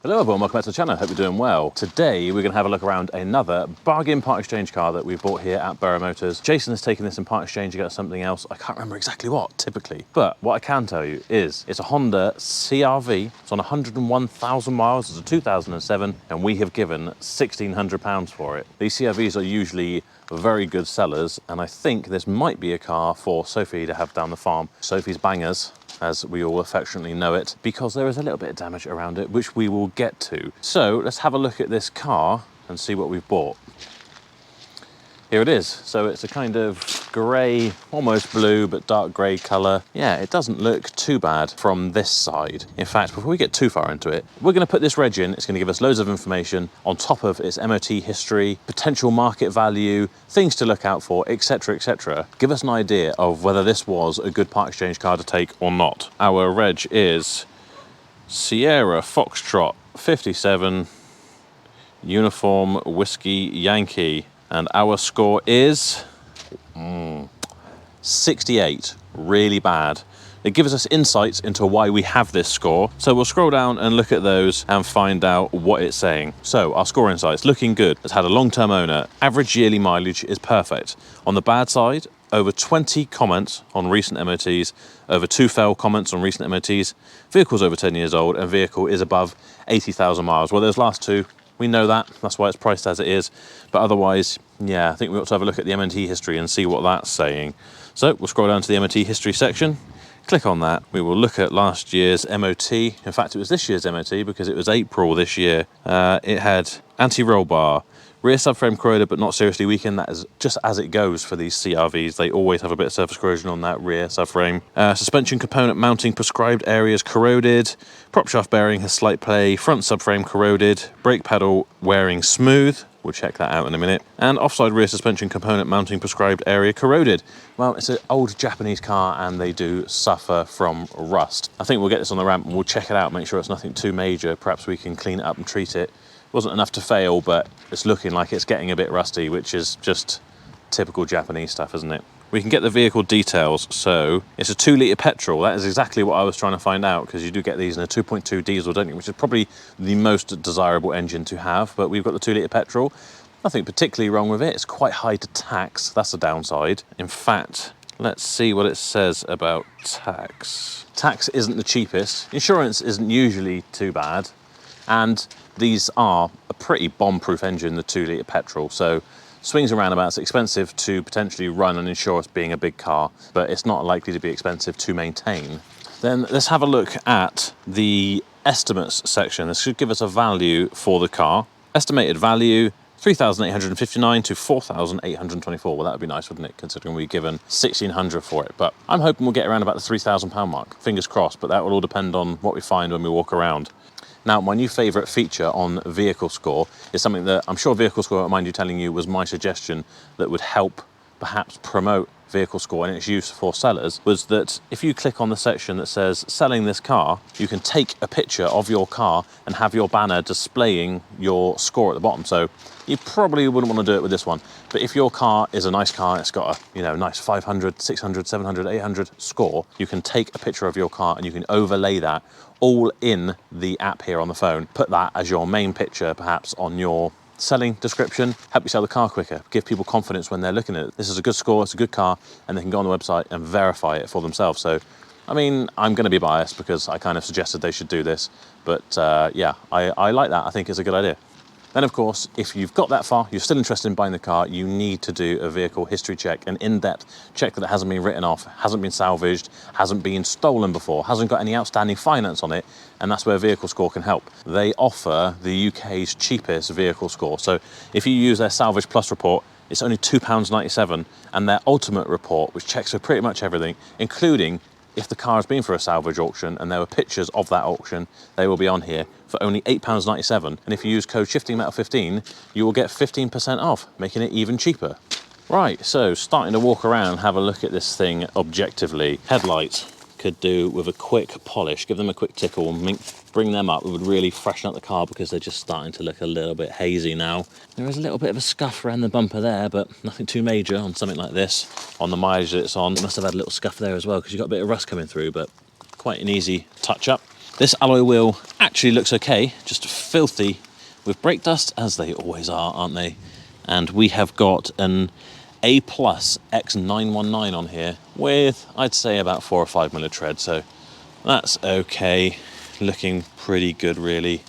Hello everyone, welcome back to the channel, hope you're doing well. Today we're going to have a look around another bargain part exchange car that we bought here at Berrow Motors. Jason has taken this in part exchange against something else, I can't remember exactly what, typically. But what I can tell you is, it's a Honda CRV, it's on 101,000 miles, it's a 2007, and we have given £1,600 for it. These CRVs are usually very good sellers, and I think this might be a car for Sophie to have down the farm. Sophie's bangers, as we all affectionately know it, because there is a little bit of damage around it, which we will get to. So let's have a look at this car and see what we've bought. Here it is. So it's a kind of grey, almost blue, but dark grey colour. Yeah, it doesn't look too bad from this side. In fact, before we get too far into it, we're going to put this reg in. It's going to give us loads of information on top of its MOT history, potential market value, things to look out for, etc, etc. Give us an idea of whether this was a good part exchange car to take or not. Our reg is Sierra Foxtrot 57 Uniform Whiskey Yankee. And our score is 68, really bad. It gives us insights into why we have this score. So we'll scroll down and look at those and find out what it's saying. So our score insights, looking good. It's had a long-term owner. Average yearly mileage is perfect. On the bad side, over 20 comments on recent MOTs, over 2 failed comments on recent MOTs. Vehicle's over 10 years old and vehicle is above 80,000 miles. Well, those last two, we know that, that's why it's priced as it is. But otherwise, yeah, I think we ought to have a look at the MOT history and see what that's saying. So we'll scroll down to the MOT history section, click on that. We will look at last year's MOT. In fact, it was this year's MOT because it was April this year. It had anti-roll bar, rear subframe corroded but not seriously weakened. That is just as it goes for these CRVs. They always have a bit of surface corrosion on that rear subframe. Suspension component mounting prescribed areas corroded. Prop shaft bearing has slight play. Front subframe corroded. Brake pedal wearing smooth. We'll check that out in a minute. And offside rear suspension component mounting prescribed area corroded. Well, it's an old Japanese car and they do suffer from rust. I think we'll get this on the ramp and we'll check it out, make sure it's nothing too major. Perhaps we can clean it up and treat it. Wasn't enough to fail, but it's looking like it's getting a bit rusty, which is just typical Japanese stuff, isn't it? We can get the vehicle details. So it's a 2-litre petrol. That is exactly what I was trying to find out, because you do get these in a 2.2 diesel, don't you? Which is probably the most desirable engine to have, but we've got the 2-litre petrol. Nothing particularly wrong with it. It's quite high to tax. That's the downside. In fact, let's see what it says about tax. Tax isn't the cheapest. Insurance isn't usually too bad. And these are a pretty bomb-proof engine, the 2-litre petrol. So swings and roundabouts, expensive to potentially run and insure as being a big car, but it's not likely to be expensive to maintain. Then let's have a look at the estimates section. This should give us a value for the car. Estimated value, 3,859 to 4,824. Well, that would be nice, wouldn't it, considering we've given 1,600 for it. But I'm hoping we'll get around about the £3,000 mark. Fingers crossed, but that will all depend on what we find when we walk around. Now, my new favourite feature on VehicleScore is something that I'm sure VehicleScore, I don't mind you telling you, was my suggestion that would help perhaps promote VehicleScore and its use for sellers, was that if you click on the section that says selling this car, you can take a picture of your car and have your banner displaying your score at the bottom. So you probably wouldn't want to do it with this one, but if your car is a nice car, it's got a nice 500, 600, 700, 800 score, you can take a picture of your car and you can overlay that all in the app here on the phone. Put that as your main picture, perhaps on your selling description, help you sell the car quicker, give people confidence when they're looking at it. This is a good score, it's a good car, and they can go on the website and verify it for themselves. So, I mean, I'm going to be biased because I kind of suggested they should do this, but yeah, I like that. I think it's a good idea. Then, of course, if you've got that far, you're still interested in buying the car, you need to do a vehicle history check, an in-depth check that it hasn't been written off, hasn't been salvaged, hasn't been stolen before, hasn't got any outstanding finance on it, and that's where VehicleScore can help. They offer the UK's cheapest VehicleScore. So if you use their Salvage Plus report, it's only £2.97, and their Ultimate report, which checks for pretty much everything, including if the car has been for a salvage auction and there were pictures of that auction, they will be on here for only £8.97. And if you use code SHIFTINGMETAL15, you will get 15% off, making it even cheaper. Right, so starting to walk around, have a look at this thing objectively. Headlights could do with a quick polish, give them a quick tickle and bring them up. It would really freshen up the car because they're just starting to look a little bit hazy now. There is a little bit of a scuff around the bumper there, but nothing too major on something like this. On the mileage that it's on, it must have had a little scuff there as well because you've got a bit of rust coming through, but quite an easy touch up. This alloy wheel actually looks okay, just filthy with brake dust, as they always are, aren't they? And we have got an A+ X919 on here with, I'd say, about 4 or 5 mil of tread, so that's okay. Looking pretty good, really.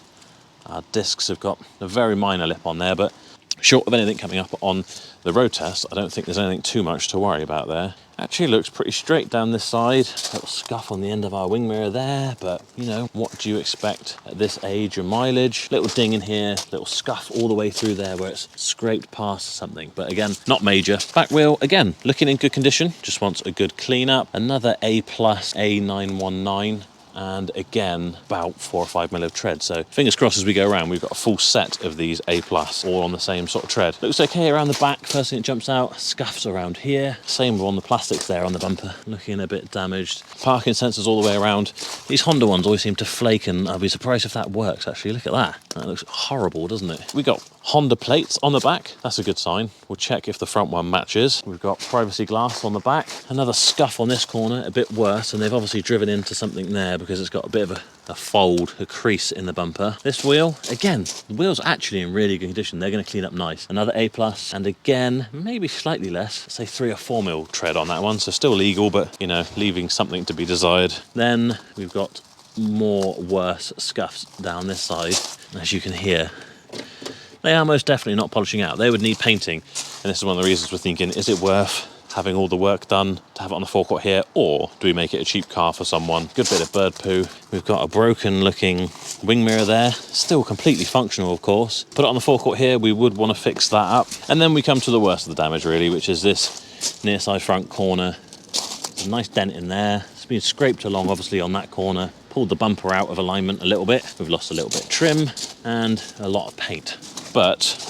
Our discs have got a very minor lip on there, but short of anything coming up on the road test, I don't think there's anything too much to worry about there. Actually looks pretty straight down this side. Little scuff on the end of our wing mirror there, but you know, what do you expect at this age and mileage? Little ding in here, little scuff all the way through there where it's scraped past something, but again, not major. Back wheel, again, looking in good condition, just wants a good clean up. Another A+ A919. And again, about 4 or 5 mil of tread. So fingers crossed as we go around, we've got a full set of these A+, all on the same sort of tread. Looks okay around the back. First thing that jumps out, scuffs around here. Same on the plastics there on the bumper, looking a bit damaged. Parking sensors all the way around. These Honda ones always seem to flake, and I'll be surprised if that works, actually. Look at that. That looks horrible, doesn't it? We got Honda plates on the back. That's a good sign. We'll check if the front one matches. We've got privacy glass on the back. Another scuff on this corner, a bit worse, and they've obviously driven into something there because it's got a bit of a fold, a crease in the bumper. This wheel, again, the wheel's actually in really good condition. They're going to clean up nice. Another A+, and again, maybe slightly less, say 3 or 4 mil tread on that one. So still legal, but, you know, leaving something to be desired. Then we've got more worse scuffs down this side. As you can hear, they are most definitely not polishing out. They would need painting. And this is one of the reasons we're thinking, is it worth having all the work done to have it on the forecourt here, or do we make it a cheap car for someone? Good bit of bird poo. We've got a broken looking wing mirror there, still completely functional, of course. Put it on the forecourt here, we would want to fix that up. And then we come to the worst of the damage, really, which is this near side front corner. A nice dent in there. It's been scraped along, obviously, on that corner. Pulled the bumper out of alignment a little bit. We've lost a little bit of trim and a lot of paint. But,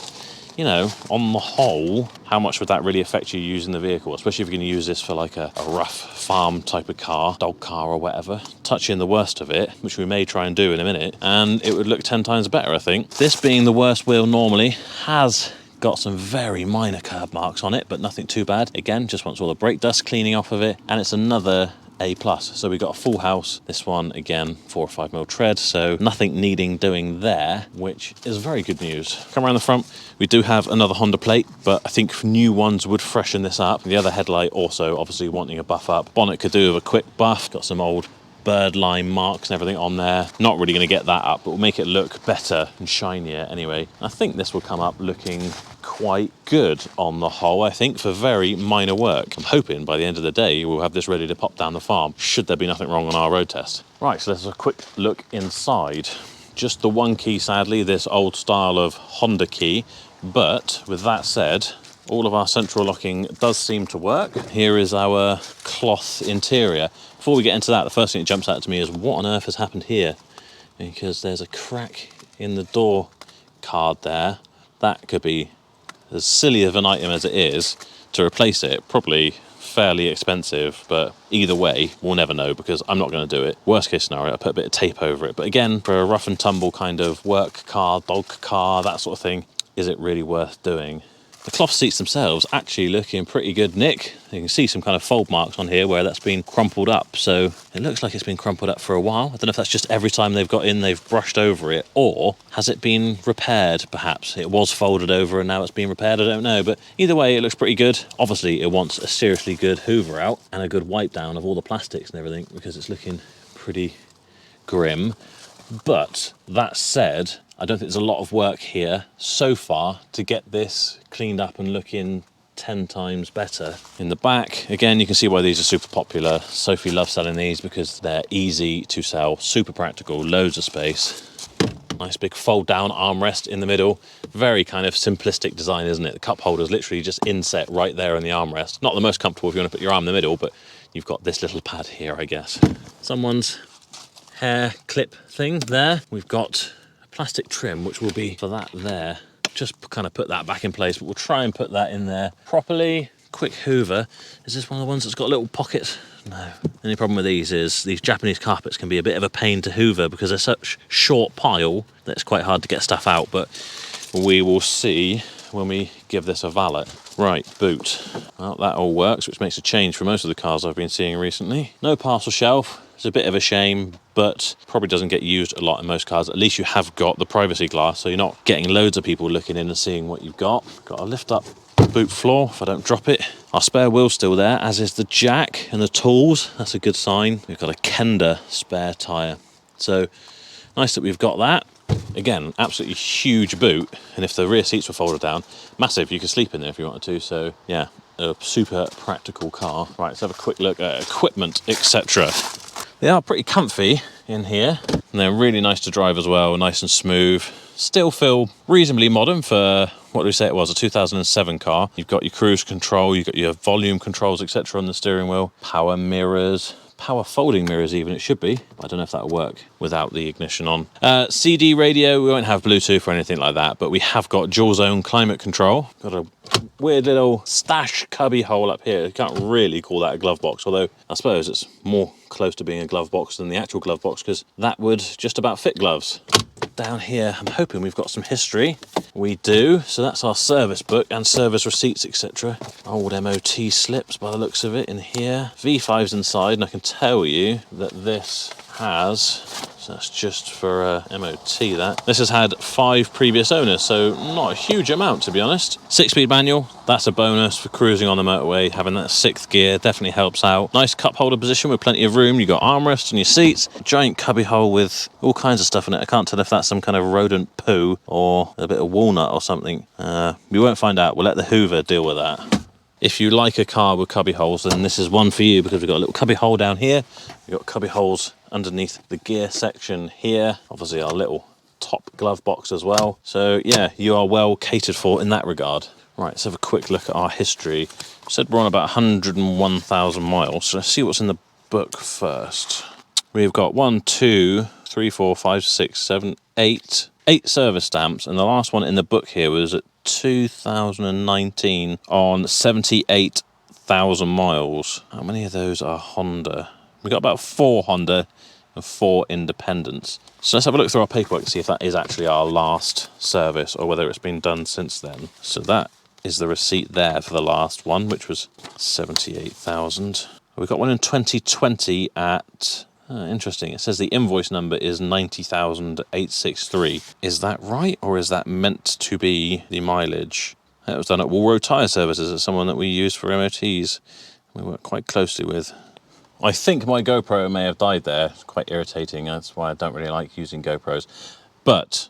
you know, on the whole, how much would that really affect you using the vehicle? Especially if you're going to use this for like a rough farm type of car, dog car or whatever. Touch in the worst of it, which we may try and do in a minute, and it would look 10 times better, I think. This being the worst wheel normally has got some very minor curb marks on it, but nothing too bad. Again, just wants all the brake dust cleaning off of it, and it's another A+. So we got a full house. This one, again, 4 or 5 mil tread, so nothing needing doing there, which is very good news. Come around the front, we do have another Honda plate, but I think new ones would freshen this up. The other headlight also obviously wanting a buff up. Bonnet could do with a quick buff. Got some old bird lime marks and everything on there. Not really going to get that up, but we'll make it look better and shinier anyway. I think this will come up looking quite good on the whole, I think, for very minor work. I'm hoping by the end of the day we'll have this ready to pop down the farm, should there be nothing wrong on our road test. Right, so let's have a quick look inside. Just the one key, sadly, this old style of Honda key, but with that said, all of our central locking does seem to work. Here is our cloth interior. Before we get into that, the first thing that jumps out to me is what on earth has happened here? Because there's a crack in the door card there. That could be as silly of an item as it is. To replace it, probably fairly expensive, but either way, we'll never know because I'm not going to do it. Worst case scenario, I put a bit of tape over it. But again, for a rough and tumble kind of work car, dog car, that sort of thing, is it really worth doing? The cloth seats themselves actually look in pretty good nick. You can see some kind of fold marks on here where that's been crumpled up. So it looks like it's been crumpled up for a while. I don't know if that's just every time they've got in, they've brushed over it, or has it been repaired perhaps? It was folded over and now it's been repaired, I don't know. But either way, it looks pretty good. Obviously, it wants a seriously good hoover out and a good wipe down of all the plastics and everything because it's looking pretty grim. But that said, I don't think there's a lot of work here so far to get this cleaned up and looking 10 times better. In the back, again, you can see why these are super popular. Sophie loves selling these because they're easy to sell, super practical, loads of space. Nice big fold down armrest in the middle. Very kind of simplistic design, isn't it? The cup holder's literally just inset right there in the armrest. Not the most comfortable if you want to put your arm in the middle, but you've got this little pad here, I guess. Someone's hair clip thing there. We've got a plastic trim, which will be for that there. Just kind of put that back in place, but we'll try and put that in there properly. Quick hoover. Is this one of the ones that's got little pockets? No. The only problem with these is these Japanese carpets can be a bit of a pain to hoover because they're such short pile that it's quite hard to get stuff out, but we will see when we give this a valet. Right, boot. Well, that all works, which makes a change for most of the cars I've been seeing recently. No parcel shelf. It's a bit of a shame, but probably doesn't get used a lot in most cars. At least you have got the privacy glass, so you're not getting loads of people looking in and seeing what you've got. Got to lift up the boot floor if I don't drop it. Our spare wheel's still there, as is the jack and the tools. That's a good sign. We've got a Kenda spare tyre. So nice that we've got that. Again, absolutely huge boot, and if the rear seats were folded down, massive. You could sleep in there if you wanted to. So yeah, a super practical car. Right, let's have a quick look at equipment, etc. They are pretty comfy in here, and they're really nice to drive as well, nice and smooth. Still feel reasonably modern for, what do we say it was, a 2007 car. You've got your cruise control, you've got your volume controls, etc. on the steering wheel, power mirrors, power folding mirrors even, it should be. I don't know if that'll work without the ignition on. CD radio, we won't have Bluetooth or anything like that, but we have got dual zone climate control. Got a weird little stash cubby hole up here. You can't really call that a glove box, although I suppose it's more close to being a glove box than the actual glove box, because that would just about fit gloves. Down here, I'm hoping we've got some history. We do, so that's our service book and service receipts, etc. Old MOT slips by the looks of it in here. V5's inside, and I can tell you that this has, so that's just for MOT that. This has had 5 previous owners, so not a huge amount to be honest. 6-speed manual, that's a bonus for cruising on the motorway. Having that 6th gear definitely helps out. Nice cup holder position with plenty of room. You've got armrests on your seats, giant cubby hole with all kinds of stuff in it. I can't tell if that's some kind of rodent poo or a bit of walnut or something. We won't find out. We'll let the Hoover deal with that. If you like a car with cubby holes, then this is one for you, because we've got a little cubby hole down here. We've got cubby holes underneath the gear section here. Obviously our little top glove box as well. So yeah, you are well catered for in that regard. Right, let's have a quick look at our history. Said we're on about 101,000 miles. So let's see what's in the book first. We've got 1, 2, 3, 4, 5, 6, 7, 8 service stamps, and the last one in the book here was at 2019 on 78,000 miles. How many of those are Honda? We got about 4 Honda and 4 independents. So let's have a look through our paperwork to see if that is actually our last service or whether it's been done since then. So that is the receipt there for the last one, which was 78,000. We got one in 2020 at... interesting. It says the invoice number is 90,863. Is that right, or is that meant to be the mileage? That was done at Walkaround Tyre Services. It's someone that we use for MOTs. We work quite closely with. I think my GoPro may have died there. It's quite irritating. That's why I don't really like using GoPros. But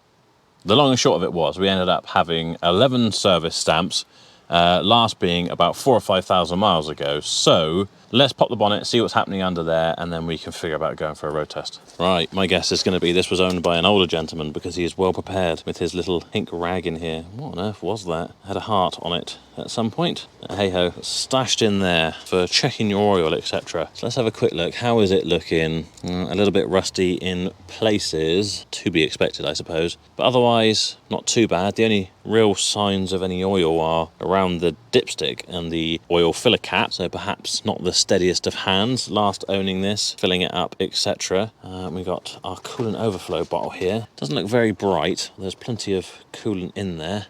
the long and short of it was we ended up having 11 service stamps, last being about 4,000 or 5,000 miles ago. So let's pop the bonnet, see what's happening under there, and then we can figure about going for a road test. Right, my guess is going to be this was owned by an older gentleman, because he is well prepared with his little pink rag in here. What on earth was that? Had a heart on it at some point. Hey ho, stashed in there for checking your oil, etc. So let's have a quick look. How is it looking? A little bit rusty in places, to be expected I suppose, but otherwise not too bad. The only real signs of any oil are around the dipstick and the oil filler cap, so perhaps not the steadiest of hands last owning this, filling it up, etc. We got our coolant overflow bottle here. Doesn't look very bright. There's plenty of coolant in there,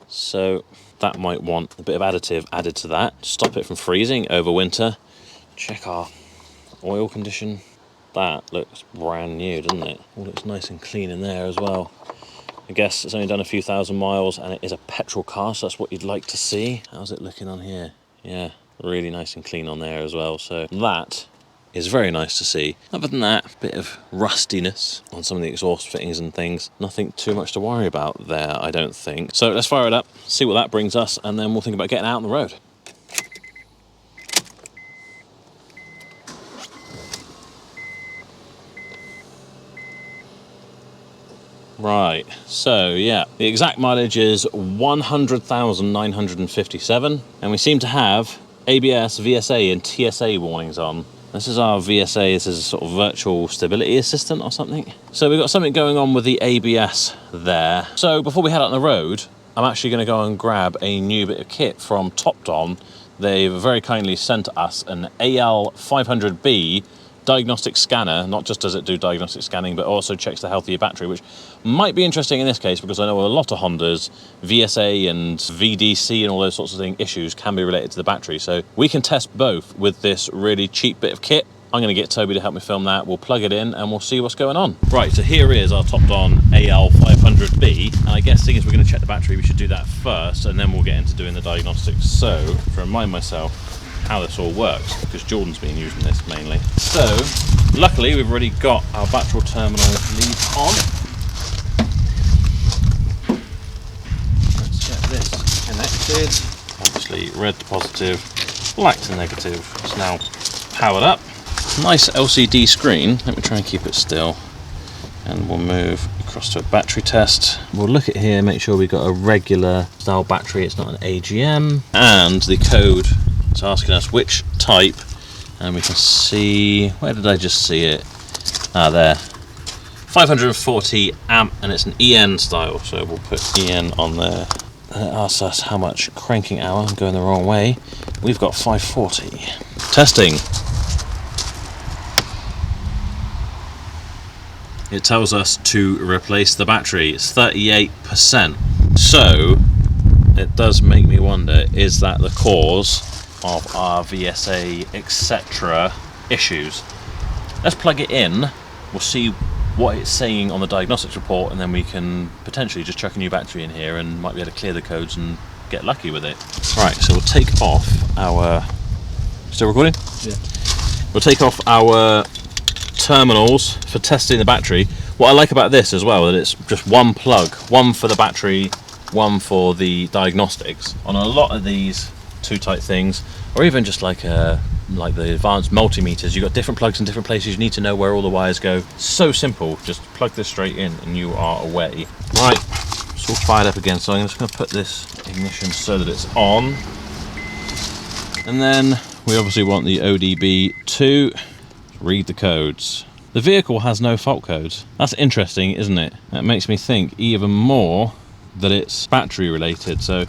so that might want a bit of additive added to that. Stop it from freezing over winter. Check our oil condition. That looks brand new, doesn't it? All looks nice and clean in there as well. I guess it's only done a few thousand miles, and it is a petrol car, so that's what you'd like to see. How's it looking on here? Yeah, really nice and clean on there as well. So that is very nice to see. Other than that, a bit of rustiness on some of the exhaust fittings and things. Nothing too much to worry about there, I don't think. So let's fire it up, see what that brings us, and then we'll think about getting out on the road. Right, so yeah, the exact mileage is 100,957, and we seem to have ABS, VSA and TSA warnings on. This is our VSA, this is a sort of virtual stability assistant or something. So we've got something going on with the ABS there. So before we head out on the road, I'm actually going to go and grab a new bit of kit from TopDon. They've very kindly sent us an AL500B diagnostic scanner. Not just does it do diagnostic scanning, but also checks the health of your battery, which might be interesting in this case, because I know a lot of Hondas, VSA and VDC and all those sorts of issues can be related to the battery. So we can test both with this really cheap bit of kit. I'm going to get Toby to help me film that. We'll plug it in and we'll see what's going on. Right, so here is our TopDon AL500B. And I guess seeing as we're going to check the battery, we should do that first and then we'll get into doing the diagnostics. So, to remind myself how this all works, because Jordan's been using this mainly. So, luckily we've already got our battery terminal lead on. Let's get this connected. Obviously red to positive, black to negative. It's now powered up. Nice LCD screen. Let me try and keep it still. And we'll move across to a battery test. We'll look at here, make sure we've got a regular style battery, it's not an AGM. And the code is asking us which type. And we can see, where did I just see it? Ah, there. 540 amp, and it's an EN style. So we'll put EN on there. And it asks us how much cranking hour. I'm going the wrong way. We've got 540. Testing. It tells us to replace the battery. It's 38%. So it does make me wonder, is that the cause of our VSA etc. issues? Let's plug it in. We'll see what it's saying on the diagnostics report, and then we can potentially just chuck a new battery in here and might be able to clear the codes and get lucky with it. Right, so we'll take off our... Still recording? Yeah. We'll take off our terminals for testing the battery. What I like about this as well, that it's just one plug, one for the battery, one for the diagnostics. On a lot of these two-type things, or even just like the advanced multimeters, you've got different plugs in different places. You need to know where all the wires go. So simple, just plug this straight in and you are away. Right, it's all fired up again, so I'm just going to put this ignition so that it's on. And then we obviously want the ODB to read the codes. The vehicle has no fault codes. That's interesting, isn't it? That makes me think even more that it's battery related. So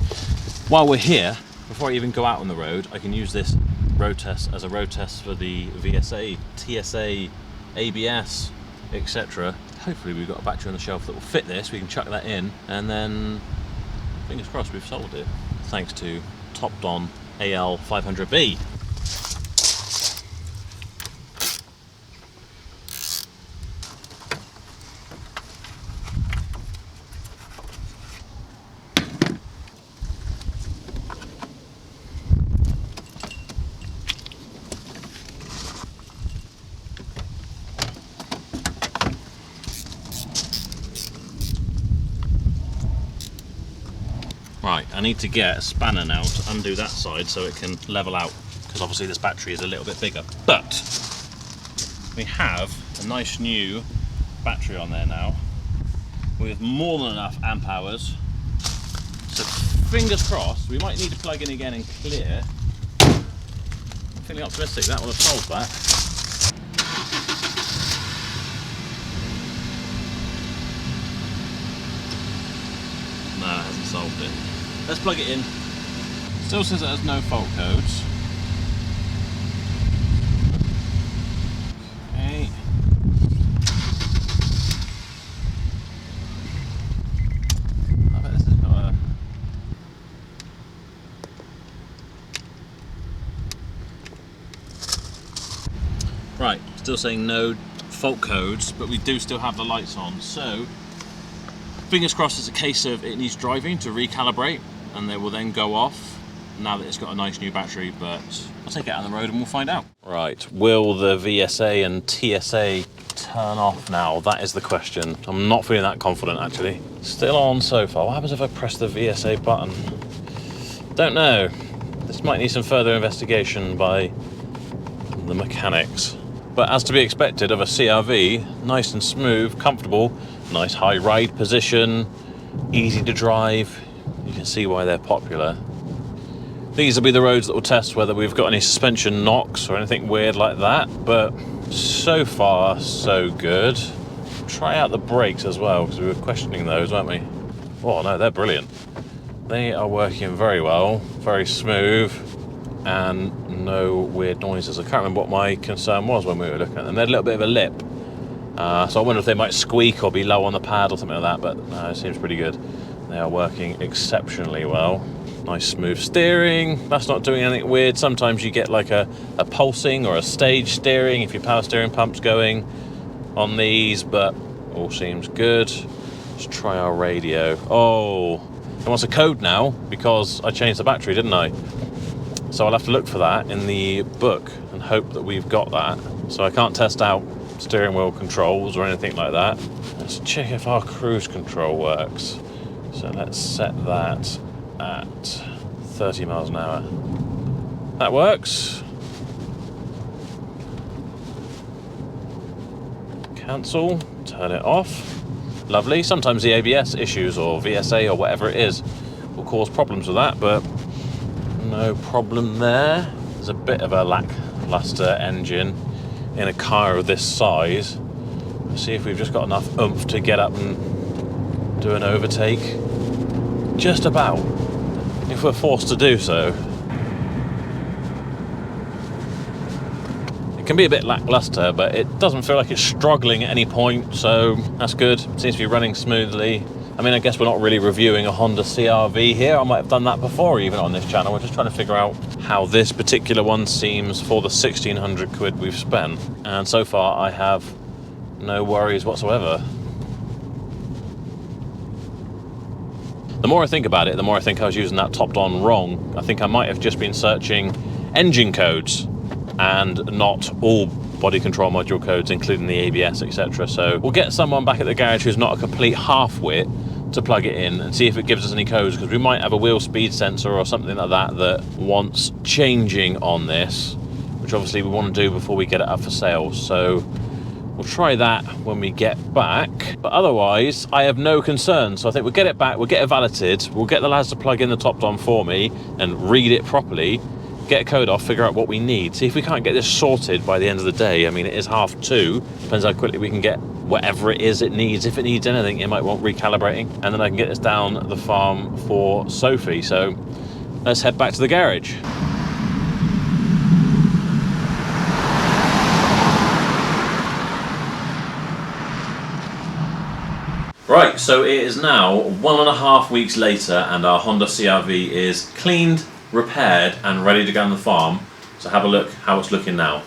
while we're here, before I even go out on the road, I can use this road test as a road test for the VSA, TSA, ABS, etc. Hopefully we've got a battery on the shelf that will fit this. We can chuck that in, and then fingers crossed we've solved it. Thanks to TopDon AL500B. Right, I need to get a spanner now to undo that side so it can level out, because obviously this battery is a little bit bigger. But we have a nice new battery on there now with more than enough amp hours. So fingers crossed, we might need to plug in again and clear. I'm feeling optimistic that will have solved that. No, it hasn't solved it. Let's plug it in. Still says it has no fault codes. Okay. I bet this has got a... Right, still saying no fault codes, but we do still have the lights on. So fingers crossed it's a case of it needs driving to recalibrate, and they will then go off now that it's got a nice new battery. But I'll take it out on the road and we'll find out. Right, will the VSA and TSA turn off now? That is the question. I'm not feeling that confident actually. Still on so far. What happens if I press the VSA button? Don't know. This might need some further investigation by the mechanics. But as to be expected of a CRV, nice and smooth, comfortable, nice high ride position, easy to drive. You can see why they're popular. These will be the roads that will test whether we've got any suspension knocks or anything weird like that, but so far so good. Try out the brakes as well, because we were questioning those, weren't we? Oh no, they're brilliant. They are working very well, very smooth, and no weird noises. I can't remember what my concern was when we were looking at them. They had a little bit of a lip. So I wonder if they might squeak or be low on the pad or something like that, but no, it seems pretty good. They are working exceptionally well. Nice smooth steering. That's not doing anything weird. Sometimes you get like a pulsing or a stage steering if your power steering pump's going on these, but all seems good. Let's try our radio. Oh, it wants a code now because I changed the battery, didn't I? So I'll have to look for that in the book and hope that we've got that. So I can't test out steering wheel controls or anything like that. Let's check if our cruise control works. So let's set that at 30 miles an hour. That works. Cancel, turn it off. Lovely. Sometimes the ABS issues or VSA or whatever it is will cause problems with that, but no problem there. There's a bit of a lackluster engine in a car of this size. Let's see if we've just got enough oomph to get up and do an overtake. Just about, if we're forced to do so. It can be a bit lackluster, but it doesn't feel like it's struggling at any point, so that's good. It seems to be running smoothly. I mean, I guess we're not really reviewing a Honda CRV here. I might have done that before even on this channel. We're just trying to figure out how this particular one seems for the 1,600 quid we've spent. And so far I have no worries whatsoever. The more I think about it, the more I think I was using that TopDon wrong. I think I might have just been searching engine codes and not all body control module codes, including the ABS, etc. So we'll get someone back at the garage who's not a complete half-wit to plug it in and see if it gives us any codes, because we might have a wheel speed sensor or something like that that wants changing on this, which obviously we want to do before we get it up for sale. So we'll try that when we get back, but otherwise I have no concerns. So I think we'll get it back, we'll get it validated, we'll get the lads to plug in the TopDon for me and read it properly, get a code off, figure out what we need, see if we can't get this sorted by the end of the day. I mean, it is 2:30, depends how quickly we can get whatever it is it needs. If it needs anything, it might want recalibrating, and then I can get this down the farm for Sophie. So let's head back to the garage. Right, so it is now 1.5 weeks later and our Honda CRV is cleaned, repaired and ready to go on the farm. So have a look how it's looking now.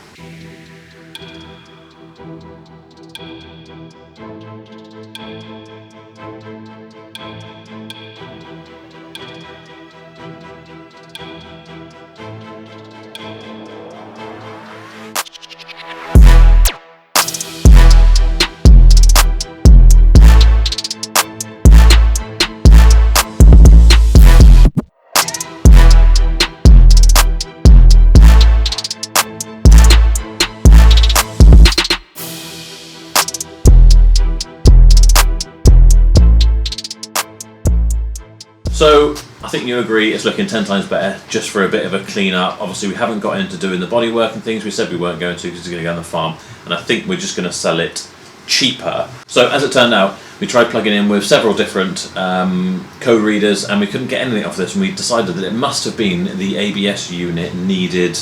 So I think you agree it's looking 10 times better just for a bit of a clean up. Obviously we haven't got into doing the bodywork and things. We said we weren't going to because it's going to go on the farm, and I think we're just going to sell it cheaper. So as it turned out, we tried plugging in with several different code readers and we couldn't get anything off this, and we decided that it must have been the ABS unit needed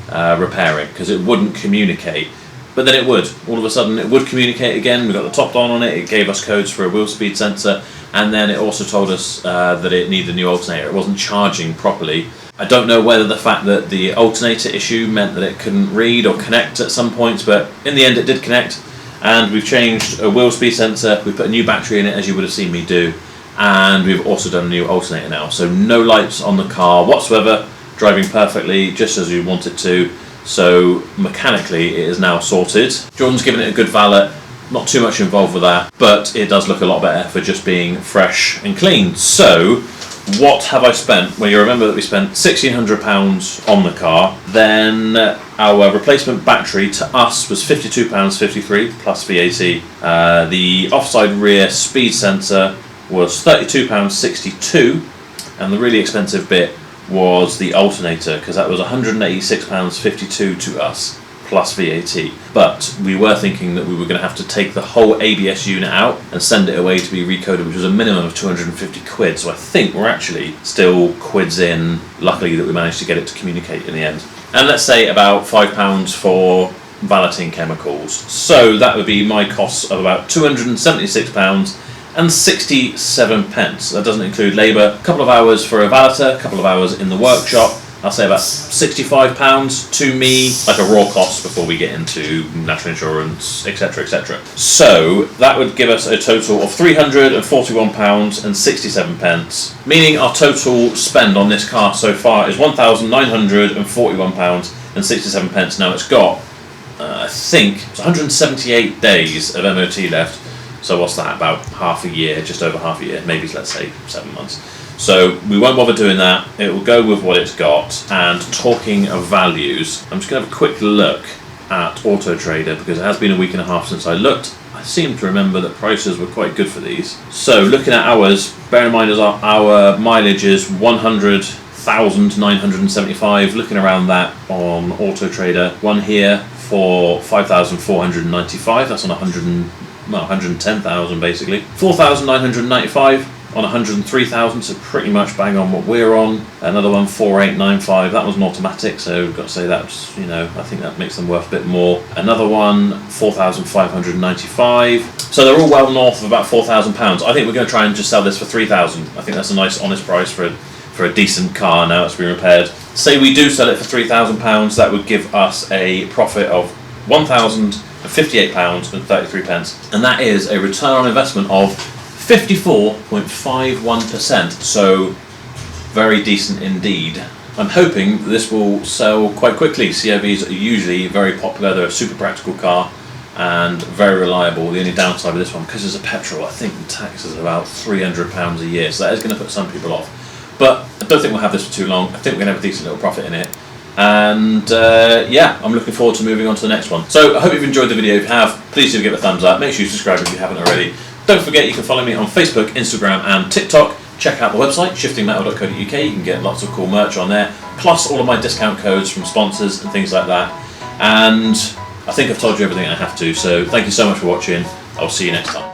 repairing because it wouldn't communicate. But then it would. All of a sudden it would communicate again. We got the TopDon on it, it gave us codes for a wheel speed sensor, and then it also told us that it needed a new alternator. It wasn't charging properly. I don't know whether the fact that the alternator issue meant that it couldn't read or connect at some points, but in the end it did connect, and we've changed a wheel speed sensor, we've put a new battery in it as you would have seen me do, and we've also done a new alternator now. So no lights on the car whatsoever, driving perfectly just as you want it to. So mechanically it is now sorted. Jordan's given it a good valet, not too much involved with that, but it does look a lot better for just being fresh and clean. So what have I spent? Well, you remember that we spent £1,600 on the car. Then our replacement battery to us was £52.53 plus VAT. The offside rear speed sensor was £32.62, and the really expensive bit was the alternator, because that was £186.52 to us plus VAT. But we were thinking that we were going to have to take the whole ABS unit out and send it away to be recoded, which was a minimum of 250 quid. So I think we're actually still quids in, luckily that we managed to get it to communicate in the end. And let's say about £5 for valeting chemicals. So that would be my costs of about £276 and 67 pence. That doesn't include labour. A couple of hours for a valeter, a couple of hours in the workshop. I'll say about £65 to me, like a raw cost before we get into national insurance, etc, etc. So that would give us a total of £341 and 67 pence, meaning our total spend on this car so far is £1,941 and 67 pence. Now it's got, I think, it's 178 days of MOT left. So what's that, about half a year, just over half a year, maybe let's say 7 months. So we won't bother doing that, it will go with what it's got. And talking of values, I'm just going to have a quick look at Auto Trader because it has been a week and a half since I looked. I seem to remember that prices were quite good for these. So looking at ours, bear in mind as our mileage is 100,975, looking around that on Auto Trader. One here for 5,495, that's on 110,000 basically. 4,995 on 103,000, so pretty much bang on what we're on. Another one, 4,895, that was an automatic, so we've got to say that's, you know, I think that makes them worth a bit more. Another one, 4,595. So they're all well north of about £4,000. I think we're going to try and just sell this for 3,000. I think that's a nice honest price for a decent car now it's been repaired. Say we do sell it for £3,000, that would give us a profit of £1,058 and 33 pence, and that is a return on investment of 54.51%, so very decent indeed. I'm hoping that this will sell quite quickly. CRVs are usually very popular, they're a super practical car and very reliable. The only downside of this one, because it's a petrol, I think the tax is about £300 a year, so that is going to put some people off. But I don't think we'll have this for too long. I think we're going to have a decent little profit in it. And yeah, I'm looking forward to moving on to the next one. So I hope you've enjoyed the video. If you have, please do give it a thumbs up. Make sure you subscribe if you haven't already. Don't forget you can follow me on Facebook, Instagram and TikTok. Check out the website, shiftingmetal.co.uk. You can get lots of cool merch on there, plus all of my discount codes from sponsors and things like that. And I think I've told you everything I have to, so thank you so much for watching. I'll see you next time.